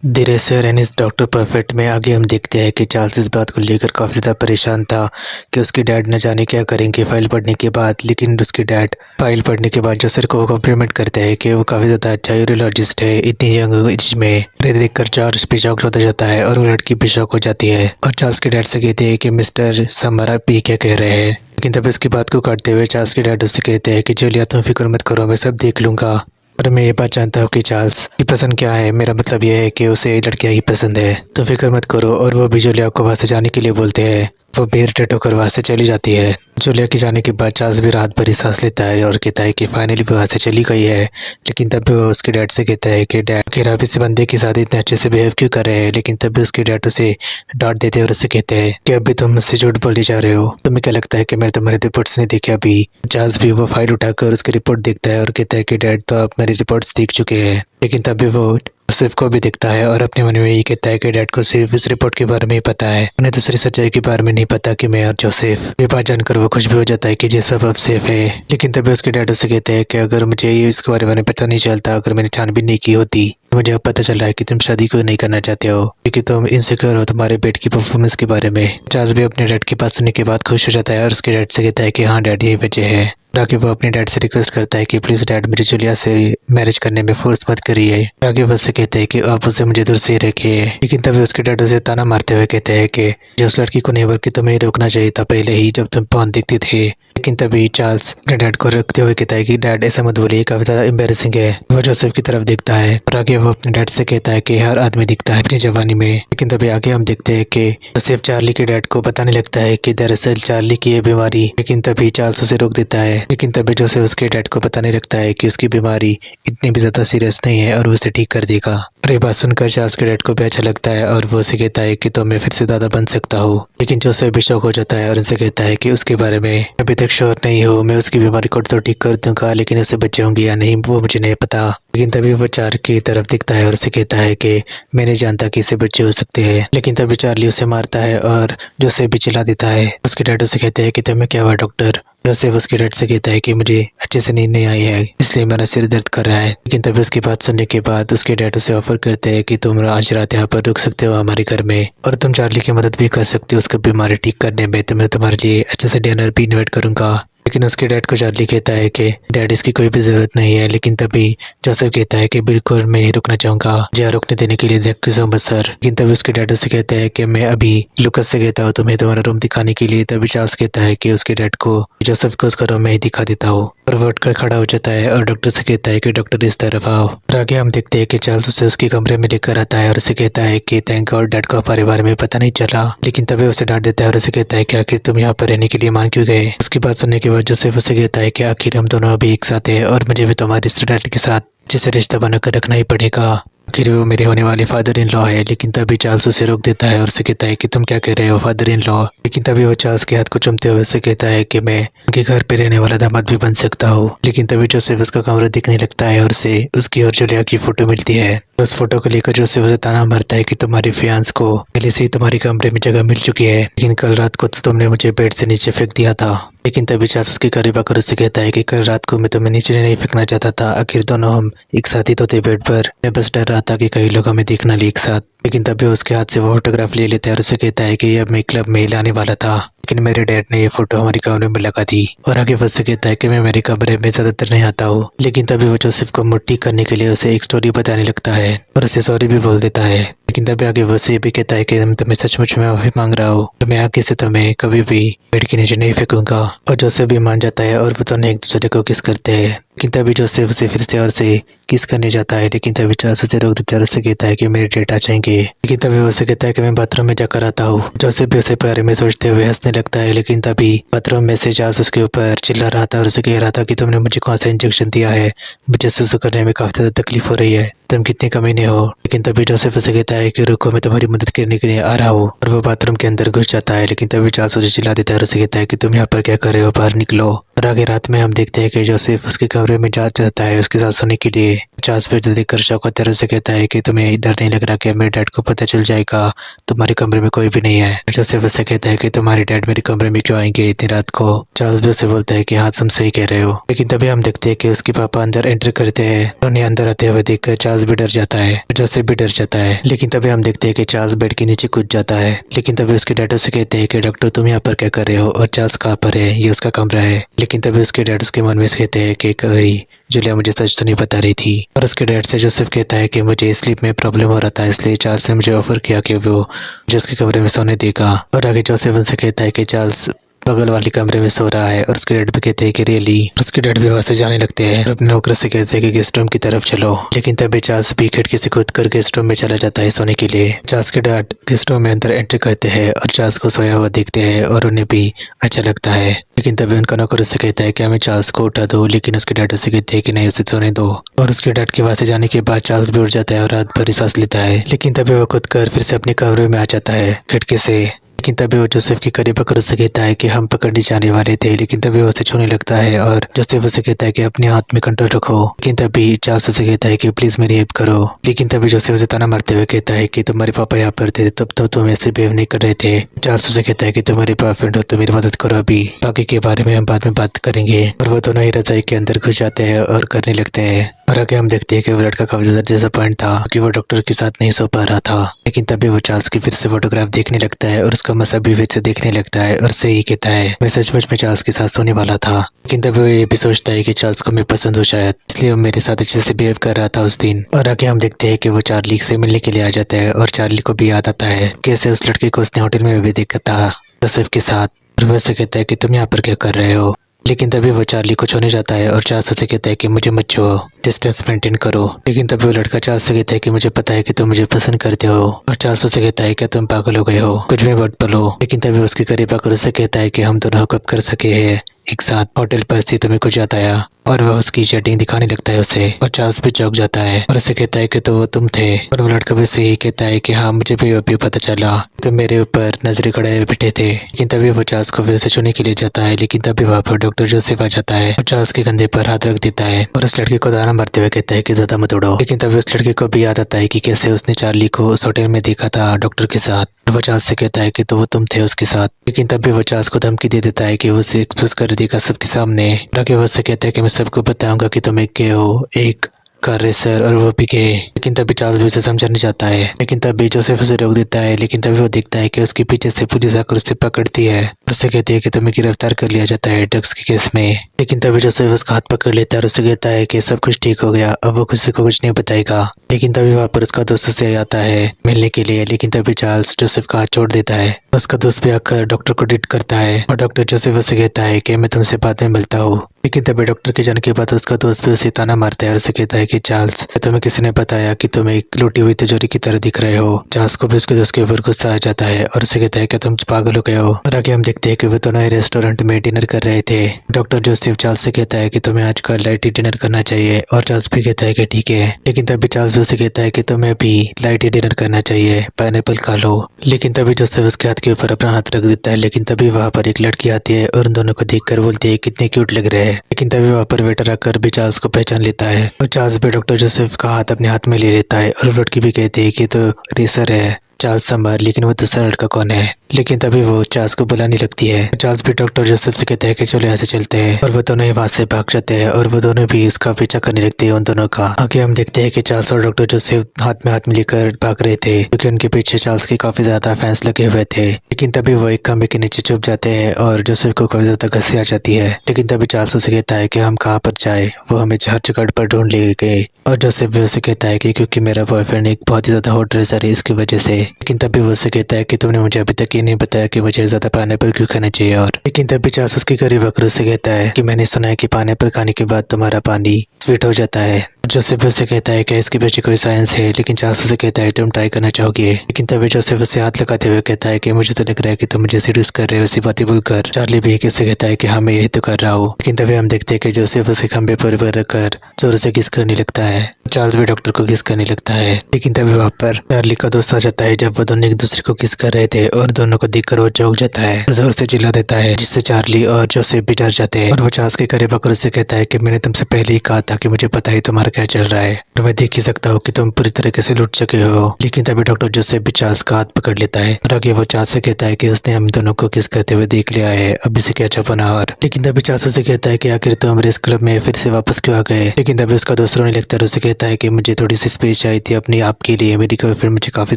धीरे से रेनिस doctor perfect में आगे हम देखते हैं कि चार्ल्स इस बात को लेकर काफ़ी ज़्यादा परेशान था कि उसके डैड न जाने क्या करेंगे फाइल पढ़ने के बाद। लेकिन उसके डैड फाइल पढ़ने के बाद जोसेफ को कॉम्प्लीमेंट करते हैं कि वो काफ़ी ज़्यादा अच्छा यूरोलॉजिस्ट है। इतनी यंग एज में देख कर चार्ल्स भी शॉक होता जाता है और वो लड़की भी शॉक हो जाती है और चार्ल्स के डैड से कहते हैं कि मिस्टर समर आप ये क्या कह रहे हैं। लेकिन तब इसकी बात को काटते हुए चार्ल्स के डैड उससे कहते हैं कि जूलिया तुम फिक्र मत करो, मैं सब देख लूंगा। और मैं ये बात जानता हूँ कि चार्ल्स की पसंद क्या है। मेरा मतलब यह है कि उसे लड़कियाँ ही पसंद है, तो फिक्र मत करो। और वो भी जूलिया को वहाँ से जाने के लिए बोलते हैं। वो भी इरिटेट होकर वहाँ से चली जाती है। जूलिया के जाने के बाद चार्ल्स भी रात भरी सांस लेता है और कहता है कि फाइनली वो वहाँ से चली गई है। लेकिन तब भी वो उसके डैड से कहता है कि डैड आखिर आप इस बंदे के साथ इतने अच्छे से बिहेव क्यों कर रहे हैं। लेकिन तब भी उसके डैड उसे डांट देते हैं और उससे कहते हैं कि अभी तुम मुझसे झूठ बोली जा रहे हो, तुम्हें क्या लगता है कि मैंने तुम्हारे रिपोर्ट्स नहीं देखे अभी। चार्ल्स भी वो फाइल उठाकर उसकी रिपोर्ट देखता है और कहता है कि डैड तो आप मेरी रिपोर्ट्स देख चुके हैं। लेकिन तब भी वो जोसेफ को भी दिखता है और अपने मन में ये कहता है कि डैड को सिर्फ इस रिपोर्ट के बारे में ही पता है, उन्हें दूसरी सच्चाई के बारे में नहीं पता कि मैं और जोसेफ। ये बात जानकर वो खुश भी हो जाता है कि ये सब अब सेफ है। लेकिन तभी उसके डैड उससे कहते हैं कि अगर मुझे ये इसके बारे में पता नहीं चलता, अगर मैंने छानबीन नहीं की होती, तो मुझे अब पता चल रहा है कि तुम शादी क्यों नहीं करना चाहते हो, क्योंकि तुम इनसिक्योर हो तुम्हारे बेट की परफॉर्मेंस के बारे में। चार्ल्स भी अपने डैड की बात सुनने के बाद खुश हो जाता है और उसके डैड से कहता है कि हाँ डैड यही वजह है। आगे वो अपने डैड से रिक्वेस्ट करता है कि प्लीज़ डैड मुझे जूलिया से मैरिज करने में फोर्स मत करिए। आगे वो उससे कहते हैं कि आप उसे मुझे दूर से ही रखिए। लेकिन तभी उसके डैड उसे ताना मारते हुए कहते हैं कि जो उस लड़की को नहीं बल्कि तुम्हें रोकना चाहिए था पहले ही, जब तुम पॉन दिखते थे। लेकिन तभी चार्ल्स अपने डैड को रखते हुए कहता है कि डैड ऐसा मत बोलिए, काफी ज्यादा एम्बेरसिंग है। वो जोसेफ की तरफ देखता है और आगे वो अपने डैड से कहता है कि हर आदमी दिखता है अपनी जवानी में। लेकिन तभी आगे हम देखते हैं कि जोसेफ चार्ली के डैड को बताने लगता है कि दरअसल चार्ली की ये बीमारी। लेकिन तभी चार्ल्स उसे रोक देता है। लेकिन तभी जोसेफ उसके डैड को बताने लगता है कि उसकी बीमारी इतनी भी ज्यादा सीरियस नहीं है और वो उसे ठीक कर देगा। और ये बात सुनकर चार्ल्स के डैड को भी अच्छा लगता है और वो उसे कहता है कि तो मैं फिर से दादा बन सकता हूँ। लेकिन जोसेफ भी शौक हो जाता है और उनसे कहता है कि उसके बारे में अभी तक श्योर नहीं हूँ, मैं उसकी बीमारी को तो ठीक कर दूंगा, लेकिन उसे बच्चे होंगे या नहीं वो मुझे नहीं पता। लेकिन तभी वो चार्ली की तरफ दिखता है और उसे कहता है कि मैं नहीं जानता कि इसे बच्चे हो सकते हैं। लेकिन तभी चार्ली उसे मारता है और जोसेफ भी चिल्ला देता है। उसके डैड उसे कहते हैं कि तुम्हें क्या हुआ डॉक्टर। जोसेफ उसके डैड से कहता है कि मुझे अच्छे से नींद नहीं आई है, इसलिए मेरा सिर दर्द कर रहा है। लेकिन तभी उसकी बात सुनने के बाद उसके डैड उसे ऑफर करते हैं कि तुम आज रात यहाँ पर रुक सकते हो हमारे घर में, और तुम चार्ली की मदद भी कर सकते हो उसकी बीमारी ठीक करने में, तो मैं तुम्हारे लिए अच्छे से डिनर भी इन्वाइट करूंगा। लेकिन उसके डैड को चार्ली कहता है कि डैड इसकी कोई भी ज़रूरत नहीं है। लेकिन तभी जोसेफ कहता है कि बिल्कुल मैं ही रुकना चाहूँगा, मुझे रोकने देने के लिए thank you so much sir. लेकिन तभी उसके डैड उससे कहता है कि मैं अभी लुकस से कहता हूँ तुम्हें तुम्हारा रूम दिखाने के लिए। तभी चार्ल्स कहता है कि उसके डैड को जोसेफ को उसका रूम में ही दिखा देता हूँ और वो उठकर खड़ा हो जाता है और डॉक्टर से कहता है कि डॉक्टर इस तरफ आओ। और आगे हम देखते हैं कि चार्ल्स उसे उसके कमरे में लेकर आता है और उसे कहता है कि थैंक गॉड डैड को हमारे बारे में पता नहीं चला। लेकिन तभी उसे डांट देता है और उसे कहता है कि आखिर तुम यहाँ पर रहने के लिए मान क्यों गए। उसकी बात सुनने के बाद जोसेफ उसे कहता है कि आखिर हम दोनों अभी एक साथ हैं और मुझे भी तुम्हारे रिश्तेदार के साथ जिसे रिश्ता बनाकर रखना ही पड़ेगा, आखिर वो मेरे होने वाले फादर इन लॉ है। लेकिन तभी चार्ल्स उसे रोक देता है और उसे कहता है कि तुम क्या कह रहे हो फादर इन लॉ। लेकिन तभी वो चार्ल्स के हाथ को चूमते हुए उसे कहता है कि मैं उनके घर पे रहने वाला दामाद भी बन सकता हूँ। लेकिन तभी जोसेफ उसका कमरा दिखने लगता है और उसे उसकी और जूलिया की फोटो मिलती है। उस फोटो को लेकर जोसेफ उसे ताना मारता है कि तुम्हारी फियांस को पहले से ही तुम्हारे कमरे में जगह मिल चुकी है, लेकिन कल रात को तो तुमने मुझे बेड से नीचे फेंक दिया था। लेकिन तभी चार्ल्स उसके करीब आकर उससे कहता है कि कल रात को मैं तुम्हें नीचे नहीं फेंकना चाहता था, आखिर दोनों हम एक साथ ही तो थे बेड पर, मैं बस डर रहा था कि कई लोग हमें देखना ले एक साथ। लेकिन तभी उसके हाथ से वो फोटोग्राफ ले लेता है और उसे कहता है कि अब मैं क्लब में लाने वाला था, लेकिन मेरे डैड ने ये फोटो हमारे कमरे में लगा दी। और आगे वो उससे कहता है कि मैं मेरे कमरे में ज्यादातर नहीं आता हूँ। लेकिन तभी वो जोसेफ को मुट्ठी करने के लिए उसे एक स्टोरी बताने लगता है और उसे सॉरी भी बोल देता है। लेकिन तभी आगे वो उसे भी कहता है कि मैं तुम्हें सचमुच में माफी मांग रहा हूँ, तो मैं आगे से तुम्हें कभी भी बेड के नीचे नहीं फेंकूंगा। और जोसेफ भी मान जाता है और वो दोनों एक दूसरे को किस करते हैं। लेकिन तभी जोसेफ उसे फिर से और से किस करने जाता है। लेकिन तभी चार्ल्स उसे रोक देता है और उसे कहता है कि मेरे डेट आ जाएंगे। लेकिन तभी वो उसे कहता है कि मैं बाथरूम में जाकर आता हूँ। जोसेफ भी उसे बारे में सोचते हुए हंसने लगता है। लेकिन तभी बाथरूम में से चार्ल्स उसके ऊपर चिल्ला रहा था और उसे कह रहा था कि तुमने मुझे कौन सा इंजेक्शन दिया है, मुझे सुसु करने में काफी ज्यादा तकलीफ हो रही है, तुम कितने कमीने हो। लेकिन तभी जोसेफ उसे कहता है कि रुको मैं तुम्हारी मदद करने के लिए आ रहा हूँ, और वो बाथरूम के अंदर घुस जाता है। लेकिन तभी चार्ल्स उसे चिल्ला देता है और उसे कहता है कि तुम यहाँ पर क्या कर रहे हो, बाहर निकलो। और आगे रात में हम देखते हैं कि जोसेफ उसके कमरे में जा जाता है उसके साथ सोने के लिए। चार्ल्स फिर जल्दी कर शौक होता है, उसे कहता है कि तुम्हें डर नहीं लग रहा कि मेरे डैड को पता चल जाएगा तुम्हारे कमरे में कोई भी नहीं है। जोसेफ उससे कहता है कि तुम्हारे डैड मेरे कमरे में क्यों आएंगे इतनी रात को। चार्ल्स भी उसे बोलता है कि हाँ तुम सही कह रहे हो। लेकिन तभी हम देखते हैं कि उसके पापा अंदर एंटर करते हैं। उन्हें अंदर आते हुए देखकर चार्ल्स भी डर जाता है, जोसेफ भी डर जाता है। लेकिन तभी हम देखते हैं कि चार्ल्स बेड के नीचे कूद जाता है। लेकिन तभी उसके डैड उसे कहते हैं कि डॉक्टर तुम यहाँ पर क्या कर रहे हो और चार्ल्स कहाँ पर है, ये उसका कमरा है। लेकिन तभी उसके डैड उसके मन में कहते हैं कि कहीं जूलिया मुझे सच तो नहीं बता रही थी। और उसके डैड से जोसेफ कहता है कि मुझे स्लीप में प्रॉब्लम हो रहा था, इसलिए चार्ल्स ने मुझे ऑफर किया कि वो मुझे उसके कमरे में सोने देगा। और आगे जोसेफ उनसे कहता है कि चार्ल्स बगल वाले कमरे में सो रहा है। और उसके डैड भी कहते हैं कि रियली। उसके डैड भी वहां से जाने लगते हैं और अपने नौकर से कहते हैं कि गेस्ट रूम की तरफ चलो। लेकिन तभी चार्ल्स भी खिड़की से कूद कर गेस्ट रूम में चला जाता है सोने के लिए। चार्ल्स के डैड गेस्ट रूम में अंदर एंट्री करते हैं और चार्ल्स को सोया हुआ देखते हैं और उन्हें भी अच्छा लगता है। लेकिन तभी उनका नौकर उससे कहता है कि हमें चार्ल्स को उठा दो। लेकिन उसके डैड उससे कहते हैं कि नहीं उसे सोने दो। और उसके डैड के वहां से जाने के बाद चार्ल्स भी उठ जाता है और रात भर सांस लेता है। लेकिन तभी वो कूद कर फिर से अपने कमरे में आ जाता है खिड़की से। लेकिन तभी वो जोसेफ के करीब आकर उससे कहता है कि हम पकड़ने जाने वाले थे। लेकिन तभी वो उसे छूने लगता है और जोसेफ उसे कहता है कि अपने हाथ में कंट्रोल रखो। लेकिन तभी चार्ल्स उसे कहता है कि प्लीज मेरी हेल्प करो। लेकिन तभी जोसेफ उसे ताना मारते हुए कहता है कि तुम्हारे पापा यहाँ पर थे तब तो तुम ऐसे बिहेव नहीं कर रहे थे। चार्ल्स उसे कहता है कि तुम्हारे बॉयफ्रेंड हो तो मेरी मदद करो, अभी बाकी के बारे में हम बाद में बात करेंगे। और वो दोनों ही रजाई के अंदर घुस जाते हैं और करने लगते हैं। और आगे हम देखते हैं कि वो लड़का काफी ज्यादा डिसअपॉइंट था कि वो डॉक्टर के साथ नहीं सो पा रहा था। लेकिन तभी वो चार्ल्स की फिर से फोटोग्राफ देखने लगता है और उसका मसा भी फिर से देखने लगता है और सही कहता है मैं सचमुच में चार्ल्स के साथ सोने वाला था। लेकिन तभी वो ये भी सोचता है कि चार्ल्स को मैं पसंद हूँ शायद, इसलिए वो मेरे साथ अच्छे से बिहेव कर रहा था उस दिन। और आगे हम देखते हैं कि वो चार्ली से मिलने के लिए आ जाता है और चार्ली को भी याद आता है कैसे उस लड़के को उसने होटल में भी देखा था जोसेफ के साथ। और वो उससे कहता है कि तुम यहाँ पर क्या कर रहे हो। लेकिन तभी वो चार्ली को छूने जाता है और चार्ल्स उसे कहता है कि मुझे मत छुओ, डिस्टेंस मेंटेन करो। लेकिन तभी वो लड़का चार्ल्स से कहता है कि मुझे पता है कि तुम मुझे पसंद करते हो। और चार्ल्स उसे कहता है कि तुम पागल हो गए हो, कुछ भी मत बोलो। लेकिन तभी उसके करीब आकर उससे कहता है कि हम दोनों हुकअप कर सके हैं एक साथ होटल पर से, तुम्हें कुछ याद आया। और वह उसकी चैटिंग दिखाने लगता है उसे और चार्ल्स भी चौंक जाता है और उसे कहता है कि तो वो तुम थे। और वो लड़का भी उसे यही कहता है कि हाँ मुझे भी अभी पता चला, तुम मेरे ऊपर नजरें गड़ाए बैठे थे। लेकिन तभी वो चार्ल्स को फिर से छूने के लिए जाता है। लेकिन तभी वहाँ पर डॉक्टर जोसेफ आ जाता है और चार्ल्स के कंधे पर हाथ रख देता है और उस लड़के को दाना मारते हुए कहता है कि ज्यादा मत उड़ो। लेकिन तभी उस लड़के को भी याद आता है कि कैसे उसने चार्ली को उस होटल में देखा था डॉक्टर के साथ। वो चार्ल्स से कहता है कि तो वो तुम थे उसके साथ। लेकिन तभी वो चार्ल्स को धमकी दे देता है कि वो उसे एक्सपोज कर देगा सबके सामने। ताकि वो उससे कहता है कि मैं सबको बताऊंगा कि तुम एक के हो, एक कार रेसर और वो भी के। लेकिन तभी चार्ल्स भी उसे समझाने जाता है। लेकिन तभी जोसेफ उसे रोक देता है। लेकिन तभी वो देखता है कि उसके पीछे से पुलिस आकर उसे पकड़ती है, उससे कहती है कि तुम्हें गिरफ्तार कर लिया जाता है ड्रग्स के केस में। लेकिन तभी जोसेफ उसका हाथ पकड़ लेता है और उससे कहता है कि सब कुछ ठीक हो गया, अब वो किसी को कुछ नहीं बताएगा। लेकिन तभी वहाँ पर उसका दोस्त उसे आता है मिलने के लिए। लेकिन तभी चार्ल्स जोसेफ का हाथ छोड़ देता है। उसका दोस्त भी आकर डॉक्टर को डिट करता है और डॉक्टर जोसेफ उसे कहता है कि मैं तुमसे बाद में मिलता हूँ। लेकिन तभी डॉक्टर के जाने के बाद उसका दोस्त भी उसे ताना मारता है और उसे कहता है कि चार्ल्स तुम्हें किसी ने बताया कि तुम एक लूटी हुई तिजोरी की तरह दिख रहे हो। चार्ल्स को भी उसके दोस्त के ऊपर गुस्सा आ जाता है और उसे कहता है कि तुम पागल हो गए हो। और आगे हम देखते हैं कि वो दोनों ही रेस्टोरेंट में डिनर कर रहे थे। डॉक्टर जोसेफ चार्ल्स से कहता है कि तुम्हें आज का लाइट ही डिनर करना चाहिए और चार्ल्स भी कहता है कि ठीक है। लेकिन तभी चार्ल्स भी उसे कहता है कि तुम्हें भी लाइट ही डिनर करना चाहिए, पाइनएप्पल खा लो। लेकिन तभी जोसेफ उसके हाथ के ऊपर अपना हाथ रख देता है। लेकिन तभी वहाँ पर एक लड़की आती है और उन दोनों को देखकर बोलती है कितने क्यूट लग रहे हैं। लेकिन तभी वहाँ पर वेटर आकर भी चार्ल्स को पहचान लेता है और चार्ल्स भी डॉक्टर जोसेफ का हाथ अपने हाथ में ले लेता है और लड़की भी कहती है कि तो रेसर है चार्ल्स समर, लेकिन वो दूसरा लड़का कौन है। लेकिन तभी वो चार्ल्स को बुलाने लगती है। चार्ल्स भी डॉक्टर जोसेफ से कहते हैं कि चलो यहाँ से चलते हैं और वो दोनों ही वहां से भाग जाते हैं और वो दोनों भी उसका पीछा करने लगते हैं उन दोनों का। आगे हम देखते हैं कि चार्ल्स और डॉक्टर जोसेफ हाथ में हाथ मिलकर भाग रहे थे क्योंकि उनके पीछे चार्ल्स के काफी ज्यादा फैंस लगे हुए थे। लेकिन तभी वो एक खंबे के नीचे छुप जाते हैं और जोसेफ को काफी ज्यादा हंसी आ जाती है। लेकिन तभी चार्ल्स उसे कहता है कि हम कहाँ पर जाए, वो हमें हर जगह पर ढूंढ ले गए। और जोसेफ भी उसे कहता है कि क्योंकि मेरा बॉयफ्रेंड एक बहुत ही ज्यादा हॉट रेसर है इसकी वजह से। लेकिन तभी वो उसे कहता है कि तुमने मुझे अभी तक ये नहीं बताया कि मुझे ज्यादा पाइनएप्पल क्यों खाना चाहिए। और लेकिन तभी चार्ल्स उसके करीब आकर उसे कहता है कि मैंने सुना है कि पाइनएप्पल खाने के बाद तुम्हारा पानी स्वीट हो जाता है। जोसेफ उसे कहता है कि इसके पीछे कोई साइंस है। लेकिन चार्ल्स उसे कहता है तुम ट्राई करना चाहोगे। लेकिन तभी जोसेफ उसे हाथ लगाते हुए कहता है कि मुझे तो लग रहा है कि तुम मुझे सीरियस कर रहे हो, ऐसी बातें बोलकर चार्ली भी किससे कहता है कि हाँ मैं यही तो कर रहा हूँ। लेकिन तभी हम देखते हैं कि जोसेफ उसे खंबे पर रखकर जोर से किस करने लगता है। चार्ल्स भी डॉक्टर को किस करने लगता है, लेकिन तभी वहाँ पर चार्ली का दोस्त आ जाता है जब वो दोनों एक दूसरे को किस कर रहे थे और दोनों को देखकर वो चौंक जाता है, जोर से चिल्ला देता है जिससे चार्ली और जोसेफ भी डर जाते हैं और वो चार्ल्स के करीब आकर उससे कहता है कि मैंने तुमसे पहले ही कहा था कि मुझे पता है तुम्हारा क्या चल रहा है और मैं देख ही सकता हूँ कि तुम पूरी तरीके से लुट चुके हो। लेकिन तभी डॉक्टर जोसेफ भी चार्ल्स का हाथ पकड़ लेता है और आगे वो चार्ल्स से कहता है कि उसने हम दोनों को किस करते हुए देख लिया है, अब इसे क्या छपना। और लेकिन तभी चार्ल्स उसे कहता है कि आखिर तुम रेस क्लब में फिर से वापस क्यों आ गए। लेकिन तभी उसका दोस्त रोने लगता है और उसे कहता है कि मुझे थोड़ी सी स्पेस चाहिए थी अपने आप के लिए, मेरी गर्लफ्रेंड मुझे काफी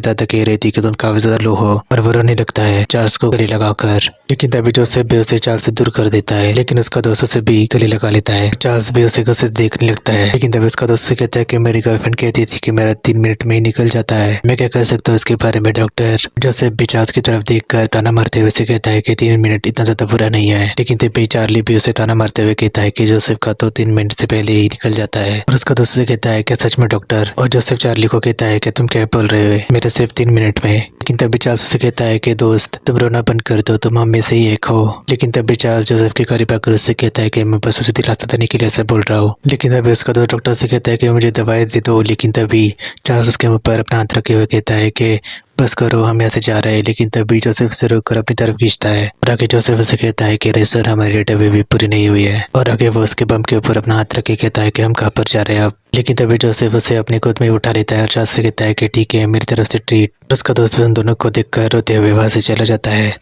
ज्यादा कह रही थी कि तुम काफी ज्यादा लो हो, और वो रोने लगता है चार्ल्स को गले लगाकर। लेकिन तभी जोसेफ भी उसे चार्ल्स से दूर कर देता है, लेकिन उसका दोस्त उसे भी गले लगा लेता है। चार्ल्स भी उसे गुस्से से देखने लगता है, लेकिन तभी उसका दोस्त से कहता है कि मेरी गर्लफ्रेंड कहती थी कि मेरा 3 मिनट में ही निकल जाता है, मैं क्या कर सकता हूँ इसके बारे में डॉक्टर। जोसेफ भी चार्ल्स की तरफ देखकर ताना मारते हुए उसे कहता है कि 3 मिनट इतना ज्यादा बुरा नहीं है। लेकिन तभी चार्ली भी उसे ताना मारते हुए कहता है कि जोसेफ का तो 3 मिनट से पहले ही निकल जाता है, और उसका दोस्त से कहता है क्या सच में डॉक्टर। और जोसेफ चार्ली को कहता है कि तुम क्या बोल रहे हो, मेरे सिर्फ 3 मिनट में। लेकिन तभी चार्ल्स उसे कहता है कि दोस्त तुम रोना बंद कर दो, तुम हम में से ही एक हो। लेकिन तभी चार्ल्स जोसेफ के करीब आकर उससे कहता है कि मैं बस उसे दिलासा देने के लिए ऐसा बोल रहा हूँ। लेकिन तभी उसका दोस्त डॉक्टर से कहता है कि मुझे दवाई दे दो। लेकिन तभी चार्ल्स उसके मुंह पर अपना हाथ रखे हुए कहता है कि बस करो हम यहाँ से जा रहे हैं। लेकिन तभी जोसेफ उसे रोककर अपनी तरफ खींचता है और आगे जोसेफ उसे कहता है कि रेसर हमारी डेट अभी भी पूरी नहीं हुई है, और आगे वो उसके बम के ऊपर अपना हाथ रखे कहता है कि हम कहाँ पर जा रहे हैं अब। लेकिन तभी जोसेफ उसे अपनी गोद में उठा लेता है और चार्ल्स से कहता है कि ठीक है मेरी तरफ से ट्रीट। उसका दोस्त भी उन दोनों को देखकर रोते हुए वहां से चला जाता है।